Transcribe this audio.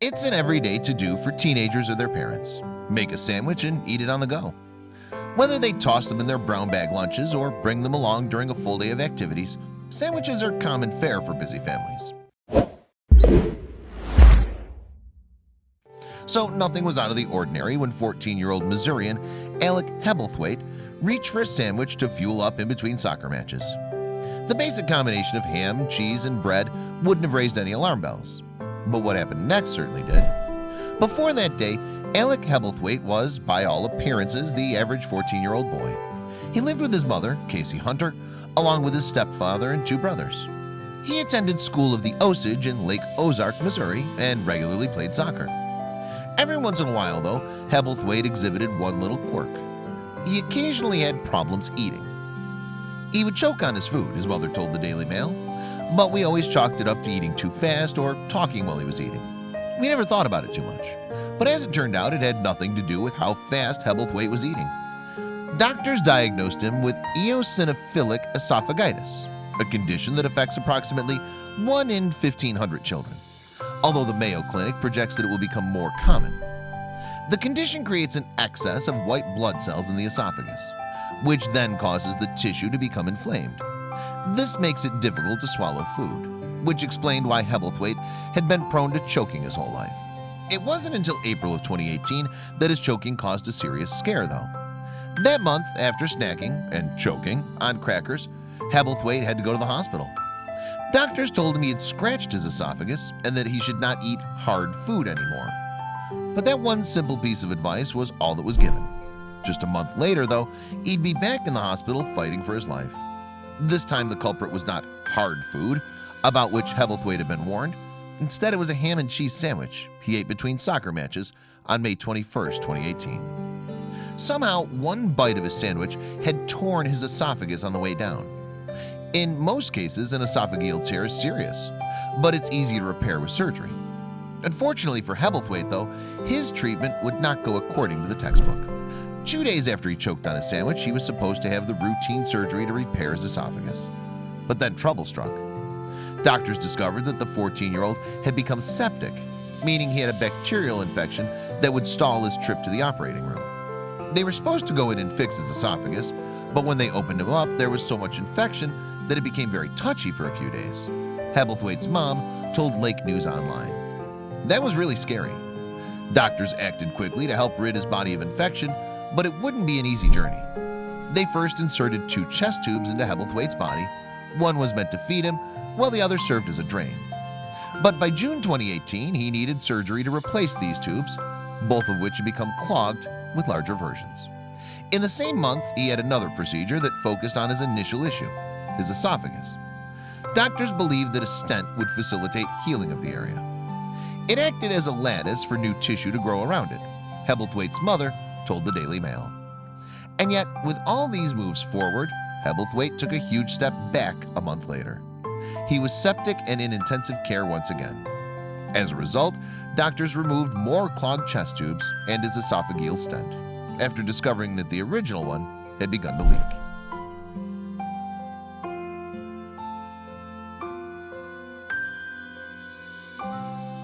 It's an everyday to-do for teenagers or their parents. Make a sandwich and eat it on the go. Whether they toss them in their brown bag lunches or bring them along during a full day of activities, sandwiches are common fare for busy families. So nothing was out of the ordinary when 14-year-old Missourian Alec Hebblethwaite reached for a sandwich to fuel up in between soccer matches. The basic combination of ham, cheese, and bread wouldn't have raised any alarm bells. But what happened next certainly did. Before that day, Alec Hebblethwaite was, by all appearances, the average 14-year-old boy. He lived with his mother, Casey Hunter, along with his stepfather and two brothers. He attended School of the Osage in Lake Ozark, Missouri, and regularly played soccer. Every once in a while, though, Hebblethwaite exhibited one little quirk. He occasionally had problems eating. He would choke on his food, his mother told the Daily Mail, but we always chalked it up to eating too fast or talking while he was eating. We never thought about it too much. But as it turned out, it had nothing to do with how fast Hebblethwaite was eating. Doctors diagnosed him with eosinophilic esophagitis, a condition that affects approximately 1 in 1,500 children, although the Mayo Clinic projects that it will become more common. The condition creates an excess of white blood cells in the esophagus, which then causes the tissue to become inflamed. This makes it difficult to swallow food, which explained why Hebblethwaite had been prone to choking his whole life. It wasn't until April of 2018 that his choking caused a serious scare, though. That month, after snacking and choking on crackers, Hebblethwaite had to go to the hospital. Doctors told him he had scratched his esophagus and that he should not eat hard food anymore. But that one simple piece of advice was all that was given. Just a month later, though, he'd be back in the hospital fighting for his life. This time the culprit was not hard food, about which Hebblethwaite had been warned. Instead, it was a ham and cheese sandwich he ate between soccer matches on May 21, 2018. Somehow, one bite of his sandwich had torn his esophagus on the way down. In most cases, an esophageal tear is serious, but it's easy to repair with surgery. Unfortunately for Hebblethwaite, though, his treatment would not go according to the textbook. 2 days after he choked on his sandwich, he was supposed to have the routine surgery to repair his esophagus. But then trouble struck. Doctors discovered that the 14-year-old had become septic, meaning he had a bacterial infection that would stall his trip to the operating room. They were supposed to go in and fix his esophagus, but when they opened him up, there was so much infection that it became very touchy for a few days. Hebblethwaite's mom told Lake News Online. That was really scary. Doctors acted quickly to help rid his body of infection, but it wouldn't be an easy journey. They first inserted 2 chest tubes into Hebblethwaite's body. One was meant to feed him, while the other served as a drain. But by June 2018, he needed surgery to replace these tubes, both of which had become clogged with larger versions. In the same month, he had another procedure that focused on his initial issue, his esophagus. Doctors believed that a stent would facilitate healing of the area. It acted as a lattice for new tissue to grow around it, Hebblethwaite's mother told the Daily Mail. And yet, with all these moves forward, Hebblethwaite took a huge step back a month later. He was septic and in intensive care once again. As a result, doctors removed more clogged chest tubes and his esophageal stent, after discovering that the original one had begun to leak.